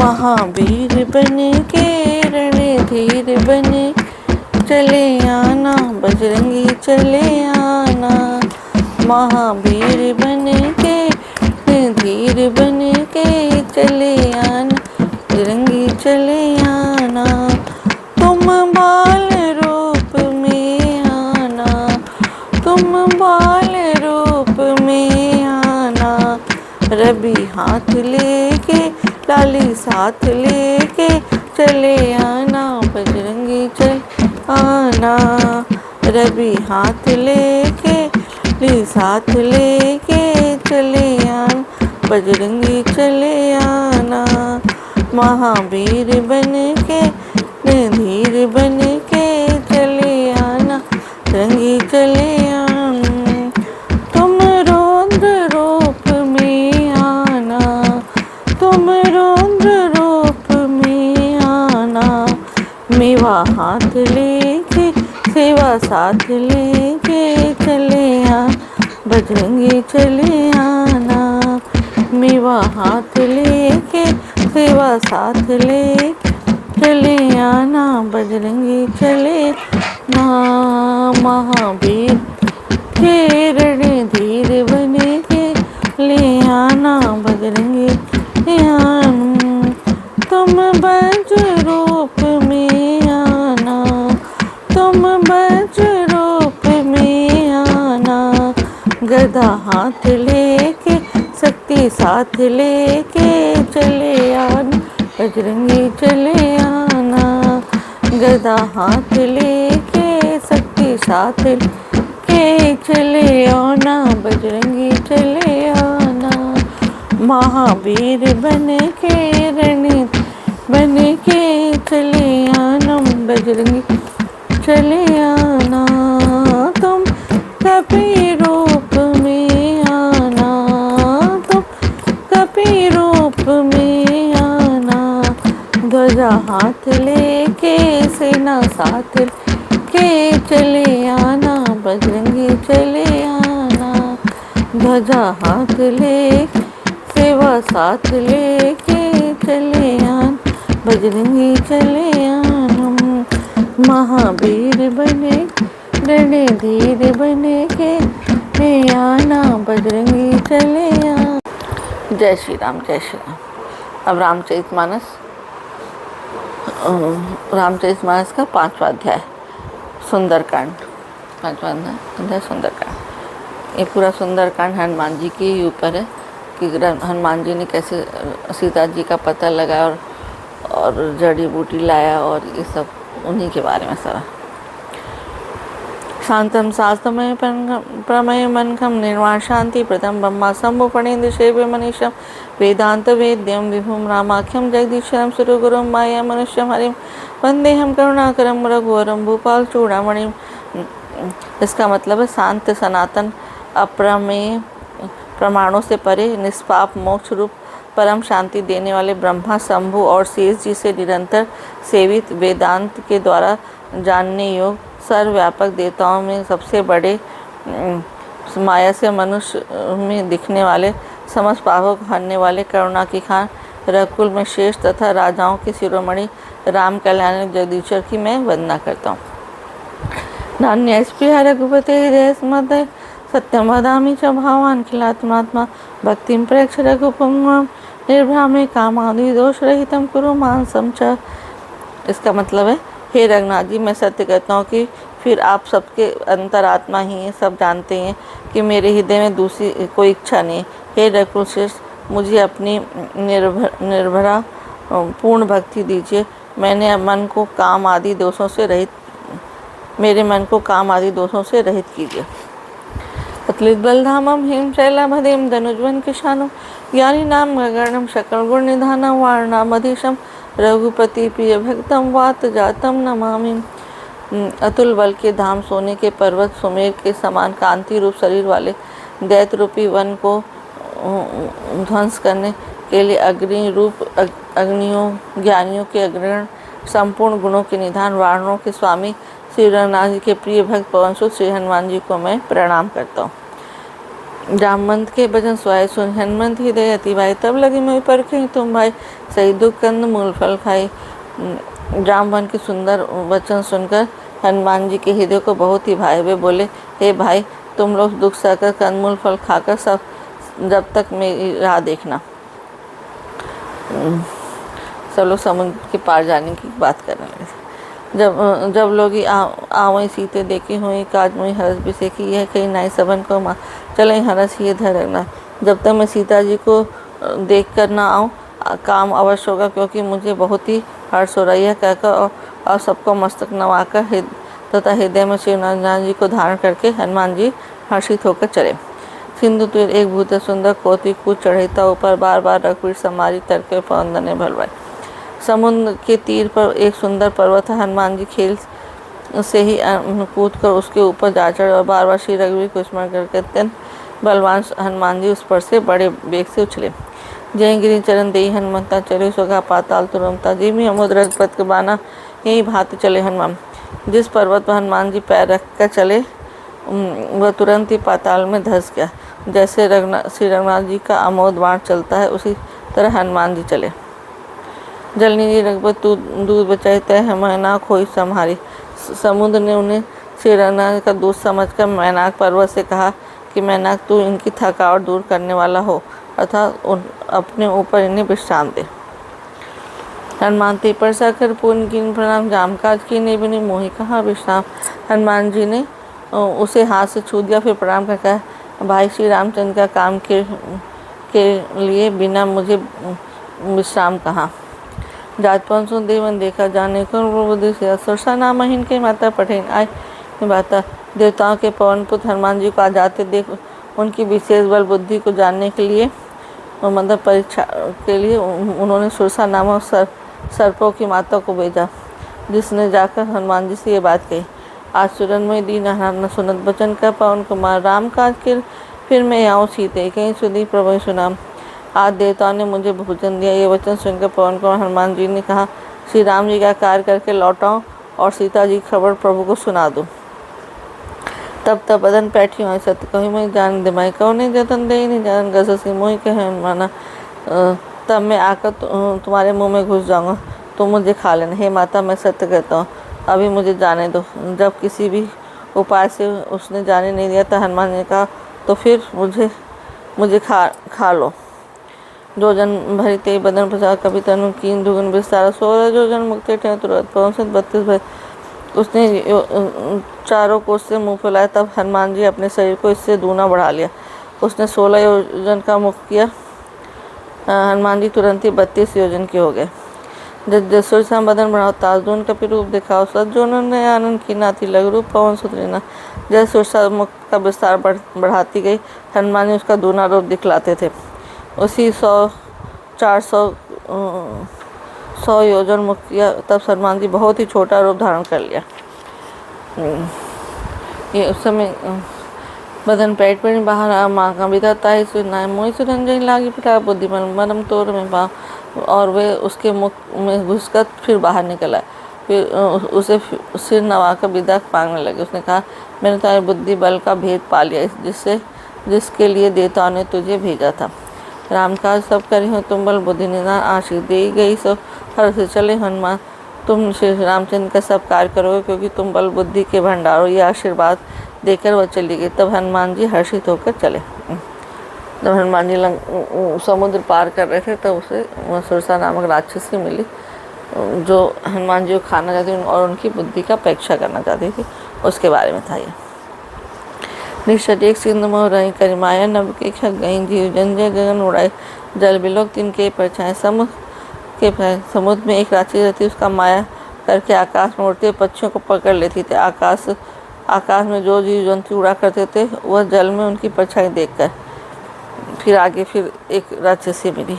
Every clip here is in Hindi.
महावीर बन के रणधीर बन चले आना, बजरंगी चले आना। महावीर बन के रणधीर बन के चले आना, बजरंगी चले आना। तुम बाल रूप में आना, तुम बाल रूप में आना। रवि हाथ लेके लाली साथ लेके चले आना, बजरंगी चल आना। रवि हाथ लेके लाली साथ लेके चले आना, बजरंगी चले आना। महावीर बन के रणधीर बन के चले आना, बजरंगी चले आना। तुम रौद्र रूप में आना, तुम रौद्र रूप में आना। मेवा हाथ लेके सेवा साथ लेके चले आना, बजरंगी चले आना। मेवा हाथ लेके सेवा साथ लेके चले आना, बजरंगी चले ना। महावीर के रणधीर बन के ले आना, बजरंगी ले आना। तुम वज्र रूप में आना, तुम वज्र रूप में आना। गदा हाथ लेके शक्ति साथ लेके चले आना, बजरंगी चले आना। गदा हाथ लेके शक्ति साथ के चले आना, बजरंगी चले आना। महावीर बन के रणधीर बन के चले आना, बजरंगी चले आना। तुम कपि रूप में आना, तुम कपि रूप में आना। ध्वजा हाथ लेके सेना साथ के चले आना, बजरंगी चले आना। ध्वजा हाथ लेके सेवा साथ लेके चले आना, बजरंगी चले आना। महावीर बने रणधीर बने के ले आना, बजरंगी चले आना। जय श्री राम, जय श्री राम। अब रामचरितमानस का 5वां अध्याय सुंदरकांड। 5वां अध्याय सुंदरकांड। ये पूरा सुंदरकांड हनुमान जी के ऊपर है कि हनुमान जी ने कैसे सीता जी का पता लगाया और जड़ी बूटी लाया, और ये सब उन्हीं के बारे में सब। शांतम शास्त्रमय प्रमय मनखम निर्वाण शांति प्रथम ब्रह्मा शंभु फणेन्द्र सेव्य मनीषम वेदांत वेद्यम विभुम रामाख्यम जगदीश्वरम सुरगुरुम माया मनुष्यम हरिम वंदेहम करुणाकरम रघुवरम भूपाल चूड़ामणिम। इसका मतलब है शांत सनातन अप्रमेय प्रमाणों से परे निष्पाप मोक्ष रूप परम शांति देने वाले ब्रह्मा शंभु और शेष जी से निरंतर सेवित वेदांत के द्वारा जानने योग्य सर्वव्यापक देवताओं में सबसे बड़े माया से मनुष्य में दिखने वाले समस्त पापों को हरने वाले करुणा की खान रघुकुल में श्रेष्ठ तथा राजाओं के शिरोमणि राम कल्याण जगदीश्वर की मैं वंदना करता हूँ। नान्यस्पृह रघुपते हृदय स्मृत सत्यम वदामि च भावान् खिलात्मात्मा भक्तिं प्रेक्ष रघुपुंगवं निर्भ्रामे कामादि दोष रहितं कुरु मानसं च। इसका मतलब है, हे रघुनाथ जी, मैं सत्य कहता हूँ कि फिर आप सबके अंतरात्मा ही हैं, सब जानते हैं कि मेरे हृदय में दूसरी कोई इच्छा नहीं। हे रघुकुल श्रेष्ठ, मुझे अपनी निर्भरा पूर्ण भक्ति दीजिए। मेरे मन को काम आदि दोषों से रहित कीजिए। अतुलित बलधामम हिमशैलाभदेम धनुज्वन किशानम ज्ञानी नाम गगनम सकल गुण निधानम वारणामधीशम रघुपति प्रिय भक्तम वात जातम नमामि। अतुल बल के धाम, सोने के पर्वत, सुमेर के समान कांति रूप शरीर वाले दैत्य रूपी वन को ध्वंस करने के लिए अग्नि रूप अग्नियों ज्ञानियों के अग्रहण संपूर्ण गुणों के निधान वारणों के स्वामी श्री रघुनाथ जी के प्रिय भक्त पवन सुत श्री हनुमान जी को मैं प्रणाम करता हूँ। जामवंत के भजन सुहाए सुन हनुमंत हृदय अति भाई, तब लगी मोहि परखी तुम भाई, सही दुख कंद मूल फल खाई। जामवंत के सुंदर वचन सुनकर हनुमान जी के हृदय को बहुत ही भाई। वे बोले, हे भाई, तुम लोग दुख सहकर कंदमूल फल खाकर जब तक मेरी राह देखना। सब लोग समुद्र के पार जाने की बात करने लगे। जब लोग आवई सीते देखी हुई काज मुई हरस बिसेकी, यह कहीं नाई सबन को माँ चले हरस ये धरना। जब तक मैं सीता जी को देख कर ना आऊँ काम अवश्य होगा, क्योंकि मुझे बहुत ही हर्ष हो रहा है। यह कहकर और सबको मस्तक नवाकर तथा हृदय में श्री हनुमान जी को धारण करके हनुमान जी हर्षित होकर चले। सिंधु तीर एक भूत सुंदर कोति कूद चढ़ेता ऊपर, बार बार रघुवीर समारी तरके पवंदने भलवाई। समुद्र के तीर पर एक सुंदर पर्वत है। हनुमान जी खेल से ही कूद कर उसके ऊपर जा चढ़े और बार बार श्री रघुवीर को स्मरण करके अत्यंत बलवान हनुमान जी उस पर से बड़े वेग से उछले। जय गिरि चरण देई हनुमंता, चले सोगा पाताल तुरंता, जिमी अमुद रघुपत के बाना, यही भांति चले हनुमान। जिस पर्वत पर हनुमान जी पैर रख कर चले वह तुरंत ही पाताल में धंस गया। जैसे श्री रघुनाथ जी का अमोद बाण चलता है, उसी तरह हनुमान जी चले। जलनिधि रघुपत तू दूध बचाई तय मैनाक होई सम्हारी। समुद्र ने उन्हें श्री रघुनाथ का दूध समझकर मैनाक पर्वत से कहा कि मैनाक, तू इनकी थकावट दूर करने वाला हो, अर्थात अपने ऊपर इन्हें विश्राम दे। हनुमान ते परसा कर पूर्ण कीन प्रणाम, जाम काज की ने बिनी मोहि कहाँ विश्राम। हनुमान जी ने उसे हाथ से छू दिया, फिर प्रणाम कर कहा, भाई श्री रामचंद्र का काम के लिए बिना मुझे विश्राम कहाँ। जातपन सुन देवन देखा जाने को बुद्धि से, सुरसा नाम इनके माता पठेन आय बाता। देवताओं के पवन पुत्र हनुमान जी को आ जाते देख उनकी विशेष बल बुद्धि को जानने के लिए मतलब परीक्षा के लिए उन्होंने सुरसा नामक सर्पों की माता को भेजा, जिसने जाकर हनुमान जी से ये बात कही। आज सुरनमय दीन न सुनत बचन का पवन कुमार, राम काज के फिर मैं आऊँ सीते कहीं सुधी प्रभु सुनाम। आज देवताओं ने मुझे भोजन दिया। ये वचन सुनकर पवन कुमार हनुमान जी ने कहा, श्री राम जी का कार्य करके लौटाऊँ और सीता जी की खबर प्रभु को सुना दूँ। तब बदन पैठी हुई सत्य कही मैं जान दिमाई, कौन जतन दे नहीं जान गसी मोहि कहे माना। तब मैं आकर तुम्हारे मुंह में घुस जाऊंगा, तुम मुझे खा लेना। हे माता, मैं सत्य कहता हूँ, अभी मुझे जाने दो। जब किसी भी उपाय से उसने जाने नहीं दिया था, हनुमान ने कहा, तो फिर मुझे खा लो। जो जन भरी तेई बदन प्रसार, कभी तनु कीन दुगुन विस्तार, 16 जो जन मुक्ति ठे तुरंत 32 भय। उसने चारों कोस से मुंह फैलाया, तब हनुमान जी अपने शरीर को इससे दूना बढ़ा लिया। उसने 16 योजन का मुख किया। हनुमान जी तुरंत ही 32 योजन के हो गए। जसुर सा बदन बढ़ाओ, ताजून का रूप दिखाओ, सज्जोन ने आनंद की नाती लघु रूप पवन सुतरीना। जैसे सुरसा मुख का विस्तार बढ़ाती गई, हनुमान जी उसका दूना रूप दिखलाते थे। उसी 100 योजन मुख किया, तब हनुमान जी बहुत ही छोटा रूप धारण कर लिया। ये उस समय बदन पेट पर बाहर आ, माँ का विधाता ही सुनाए मोहि सुरंजन लागी पिता बुद्धिमन मरम तोर में पा। और वे उसके मुख में घुसकर फिर बाहर निकला। फिर उसे सिर नवाकर विदा मांगने लगे। उसने कहा, मैंने तुम्हारी बुद्धि बल का भेद पा लिया, जिसके लिए देवताओं ने तुझे भेजा था। राम काज सब करी हो, तुम बल बुद्धि निदान आशीष दी गई, सो हर से चले हनुमान। तुम श्री रामचंद्र का सब कार्य करोगे, क्योंकि तुम बल बुद्धि के भंडार हो। ये आशीर्वाद देकर वह चली गई। तब हनुमान जी हर्षित होकर चले। जब हनुमान जी समुद्र पार कर रहे थे, तब उसे सुरसा नामक राक्षसी मिली, जो हनुमान जी को खाना चाहती थी और उनकी बुद्धि का परीक्षा करना चाहती थी। उसके बारे में था ये। निश्चट एक सिंधु मोह रही करी माया, नभ के खग गई जीव जन जय गगन उड़ाई, जल बिलोक तिनके परछाएं। समुद्र में एक राक्षसी रहती, उसका माया करके आकाश में उड़ते पक्षियों को पकड़ लेती थी। आकाश में जो जीव जंतु उड़ा करते थे, वह जल में उनकी परछाई देखकर फिर आगे एक राक्षसी मिली।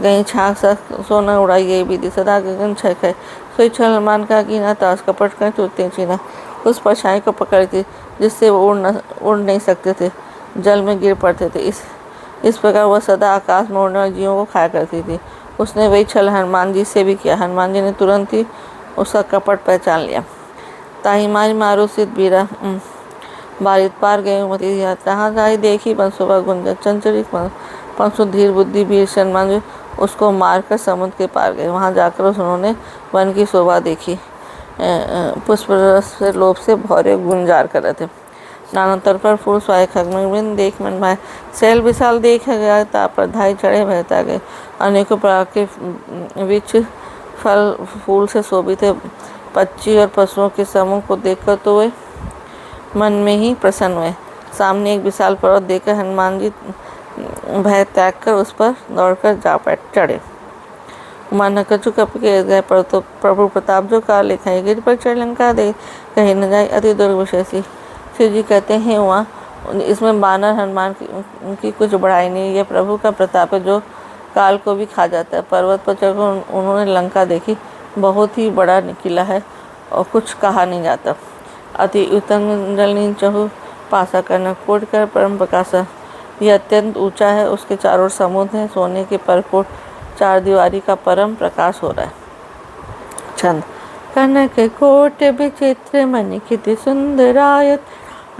गई छाक सा सोना उड़ाई गई विधि, सदा गगन छय खाए, सोई छल हनुमान का कीना, ताश कपट कर टूटते चीना। उस परछाई को पकड़ी थी, जिससे वो उड़ नहीं सकते थे, जल में गिर पड़ते थे। इस प्रकार वह सदा आकाश में उड़ने वाले जीवों को खाया करती थी। उसने वही छल हनुमान जी से भी किया। हनुमान जी ने तुरंत ही उसका कपट पहचान लिया। ताही मारी मारो सिद्ध बीरा, बारित पार गए मती कहाँ जाई देखी पंसुबा गुंजन चंचरित पंसु धीर बुद्धि वीर शर्मा उसको मारकर समुद्र के पार गए। वहाँ जाकर उन्होंने वन की शोभा देखी। पुष्प रस से लोभ से भौरे गुंजार कर रहे थे। नाना तर पर फूल स्वाय खगन देख मन भाई शैल विशाल देख गया तापर धाई चढ़े बहता गए। अनेकों प्रकार के वृक्ष फल फूल से शोभित थे। पक्षी और पशुओं के समूह को देखकर तो वे मन में ही प्रसन्न हुए। सामने एक विशाल पर्वत देखकर हनुमान जी भय त्याग कर उस पर दौड़कर जा चढ़े। माना कछु कप के गए पर तो प्रभु प्रताप जो काल लिखाई गिर पर चढ़ लंका दे कहीं न जाए अति दुर्ग विशेषी। शिव जी कहते हैं वहाँ इसमें बानर हनुमान की कुछ बढ़ाई नहीं। यह प्रभु का प्रताप है जो काल को भी खा जाता है। पर्वत पर चढ़कर उन्होंने लंका देखी। बहुत ही बड़ा किला है और कुछ कहा नहीं जाता। अति उत्तम जल चहु पासा करना कोट कर परम प्रकाशा। यह अत्यंत ऊंचा है। उसके चारों समुद्र है। सोने के परकोट चार दीवारी का परम प्रकाश हो रहा है। छंद कनक कोट विचित्र मनिखित सुंदरायत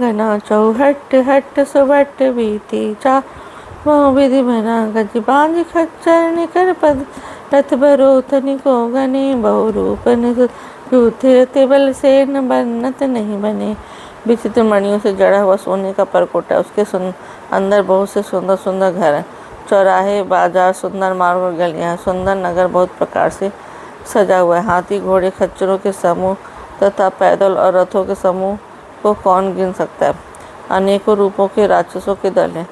घना चौहट हट सुभट बीती चा विधि बना गज बांध खच्चर निकर पद रथ बरोथनि को गने बहुरूप यूथे बल से न बनत नहीं बने। विचित्र मणियों से जड़ा हुआ सोने का परकोटा उसके अंदर बहुत से सुंदर सुंदर घर हैं। चौराहे बाजार सुंदर मार्ग और गलियाँ। सुंदर नगर बहुत प्रकार से सजा हुआ है। हाथी घोड़े खच्चरों के समूह तथा पैदल और रथों के समूह को कौन गिन सकता है। अनेकों रूपों के राक्षसों के दल हैं।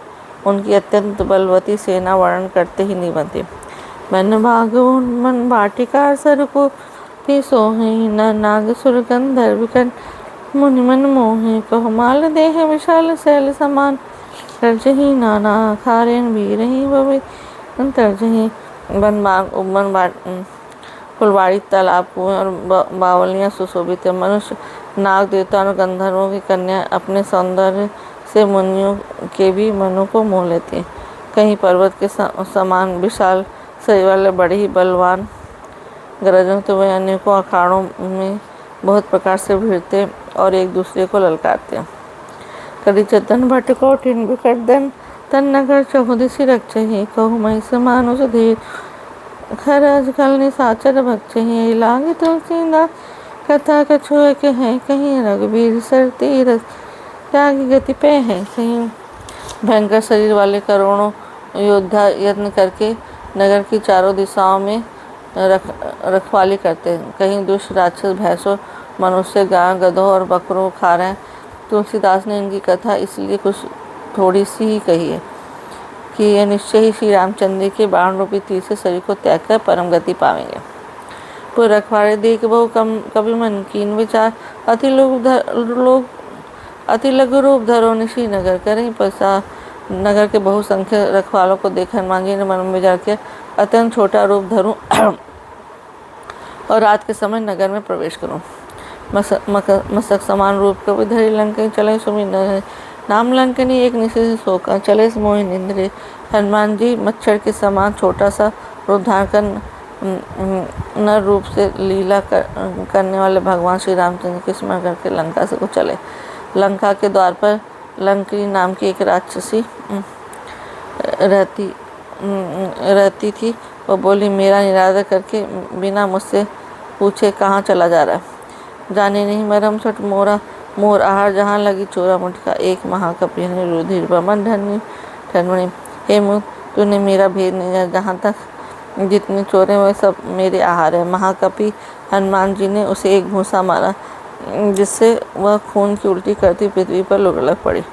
उनकी अत्यंत बलवती सेना वर्णन करते ही नहीं बनती। मन भाग मन वाटिका सर को सोहे न नाग सुर गंधर्व मुनि मन मोहे कहो माल देह विशाल शैल समान तरजही नाना खारेन भी रही बबे तरजही फुलवाड़ी तालाब कुएं और बावलियाँ सुशोभित है। मनुष्य नाग देवता और गंधर्वों की कन्या अपने सौंदर्य से मुनियों के भी मनों को मोह लेती है। कहीं पर्वत के समान विशाल शरीर वाले बड़े ही बलवान गरजों तो वे अनेकों अखाड़ों में बहुत प्रकार से भिड़ते और एक दूसरे को ललकारते हैं। कदी चतन भट्ट कौटिन विकर्दन तन नगर चहुदिशी रक्षहि कहु मई समानुष धीर खरज कल निशाचर भक्षहि लागे तुलसीदास कथा कछुए के हैं कहीं रघुवीर सर तीरथ त्यागी गति पे है। कहीं भयंकर शरीर वाले करोड़ों योद्धा यत्न करके नगर की चारों दिशाओं में रखवाली करते हैं। कहीं दुष्ट राक्षस भैंसों मनुष्य गाय गधों और बकरों को खा रहे हैं। तुलसीदास ने इनकी कथा इसलिए कुछ थोड़ी सी ही कही है कि यह निश्चय ही श्री रामचंद्र के बाण रूपी तीर से शरीर को त्याग कर परम गति पावेंगे। पूरे रखवाड़े देख बहु कभी मन कीन विचार अति लघु रूप धरो निशी नगर करें पसा। नगर के बहुसंख्य रखवालों को देख हनुमान जी ने मन में विचार किया अत्यंत छोटा रूप धरूं और रात के समय नगर में प्रवेश करूं। मस्तक समान रूप कभी धरी लंकनी चले सुमी नाम लंकनी एक निशे से सोका चले मोहि निंद्रे। हनुमान जी मच्छर के समान छोटा सा रूप धारण कर नर रूप से लीला करने वाले भगवान श्री रामचंद्र के स्मरण करके लंका से को चले। लंका के द्वार पर लंकनी नाम की एक राक्षसी रहती थी। वो बोली मेरा निरादर करके बिना मुझसे पूछे कहाँ चला जा रहा है। जाने नहीं मरम सट मोर आहार जहाँ लगी चोरा मुटका एक महाकपि रुधिर बमन धनवणी। हे मुझ तूने मेरा भेद नहीं जाना। जहाँ तक जितने चोरे हुए सब मेरे आहार है। महाकपि हनुमान जी ने उसे एक घूंसा मारा जिससे वह खून की उल्टी करती पृथ्वी पर लुढ़क पड़ी।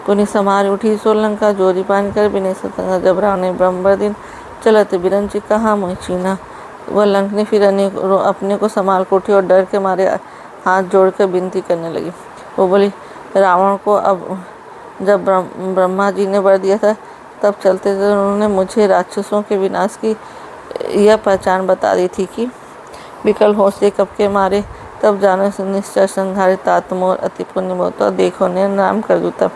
पुनि समार उठी सोलंका जोरी पान कर बिने सतंगा जब रावण ने ब्रह्म दिन चलत बिरंची कहाँ मोह चीना। वह लंकनी फिर अपने को संभाल को उठी और डर के मारे हाथ जोड़कर विनती करने लगी। वो बोली रावण को अब जब ब्रह्मा जी ने वर दिया था तब चलते थे उन्होंने मुझे राक्षसों के विनाश की यह पहचान बता दी थी कि विकल हो से कब के मारे तब जाने से निश्चय संहारित आत्मोर अति पुण्य होता देखो ने नाम कर दूता।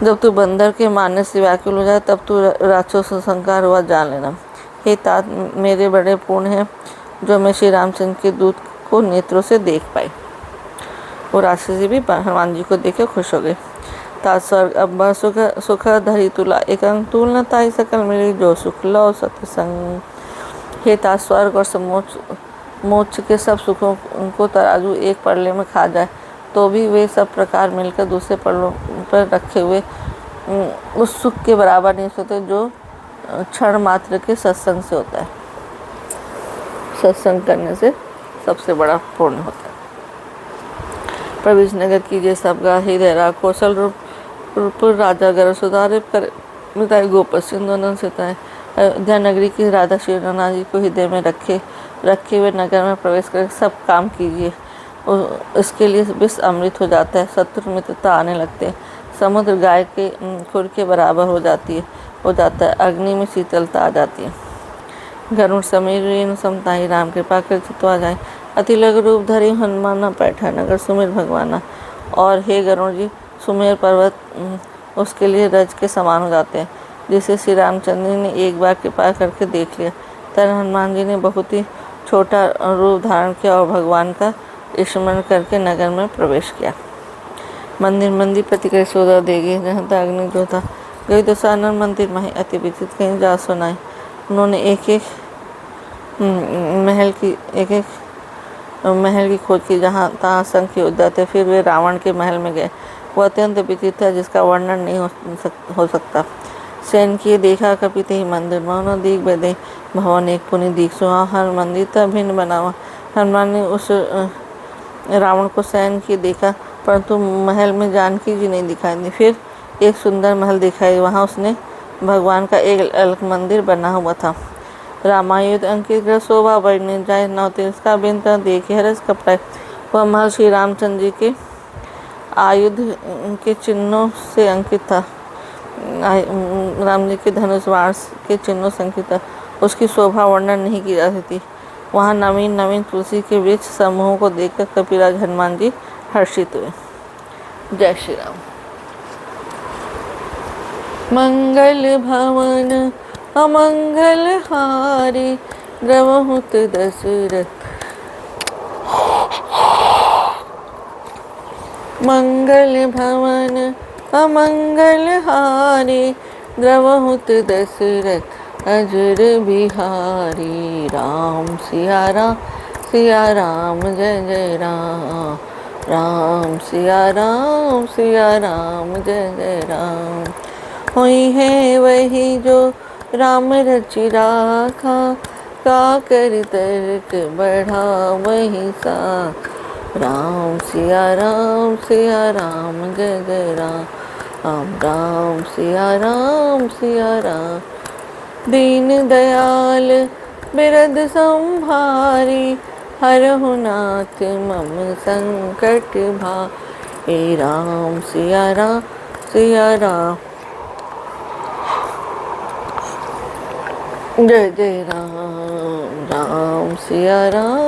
जब तू बंदर के मारने से व्याकुल हो जाए तब तू राक्षसों से संहार हुआ जान लेना। हे तात मेरे बड़े पुण्य हैं जो मैं श्री रामचंद्र के दूत को नेत्रों से देख पाई। वो राक्षसी भी हनुमान जी को देख के खुश हो गई। तास्वर्ग अब्बा सुख धरी तुला एक अंग तूल न ताई सकल मिली जो सुख लो सत्संग। हे तास्वर्ग और मोक्ष के सब सुखों को तराजू एक पड़ले में खा जाए तो भी वे सब प्रकार मिलकर दूसरे पड़लों पर रखे हुए उस सुख के बराबर नहीं होते जो क्षण मात्र के सत्संग से होता है। सत्संग करने से सबसे बड़ा पुण्य होता है। प्रवेश नगर कीजिए सबका हृदय रा कौशल रूप राजा गर सुधारित कर मिताई गोप सिंधु सिताएं। अयोध्या नगरी की राधा श्री रघुनाथ जी को हृदय में रखे हुए नगर में प्रवेश कर सब काम कीजिए। इसके लिए विष अमृत हो जाता है, शत्रु मित्रता आने लगते हैं, समुद्र गाय के खुर के बराबर हो जाता है, अग्नि में शीतलता आ जाती है। गरुड़ समीर रेणु समताई राम कृपा कर चितवा जाए। अति लघु रूप धरी हनुमान बैठा नगर सुमेर भगवाना। और हे गरुड़ जी, सुमेर पर्वत उसके लिए रज के समान हो जाते हैं। जिसे श्री रामचंद्र ने एक बार कृपा करके देख लिया, तरह हनुमान जी ने बहुत ही छोटा रूप धारण किया और भगवान का स्मरण करके नगर में प्रवेश किया। मंदिर प्रतिक्रिया सोदा देगी जहाँ तक अग्नि जो था गई तो सानर मंदिर में अति विचित्र कहीं जा सुनाई। उन्होंने एक एक महल की खोज की जहाँ तहाँ असंख्य योद्धा थे। फिर वे रावण के महल में गए। वह अत्यंत विचित्र है जिसका वर्णन नहीं हो सकता। सैन किए देखा कपिते ही मंदिर मौनो दीख बदे भवन एक पुनि दीख सुहा हर मंदिर तब भिन्न बनावा। हनुमान ने उस रावण को सैन किए देखा परंतु महल में जानकी जी नहीं दिखाई दी। फिर एक सुंदर महल दिखाई, वहाँ उसने भगवान का एक अलग मंदिर बना हुआ था। रामायुध अंकित ग्रह शोभा बढ़ने जाए नौ तिरस्कार बिनता देखे हरस कपड़ाए। वह महल श्री रामचंद्र जी के आयुध के चिन्हों से अंकित था। राम जी के धनुष बाण के चिन्हों से अंकित था। उसकी शोभा वर्णन नहीं की जा सकती। वहाँ नवीन तुलसी के वृक्ष समूहों को देखकर कपिराज हनुमान जी हर्षित हुए। जय श्री राम। मंगल भवन अमंगल हारी द्रवहुत दशरथ। मंगल भवन अमंगल हारी द्रवहुत दशरथ अजर बिहारी। राम सिया राम जय जय राम। राम सिया राम जय जय राम। होई है वही जो राम रचि राखा का कर तर्क बढ़ा वही साख। राम सिया राम जय जय राम। राम सिया राम। दीन दयाल बिरद संभारी हरहु नाथ मम संकट भारी। राम सिया राम जय जय राम। राम सिया राम।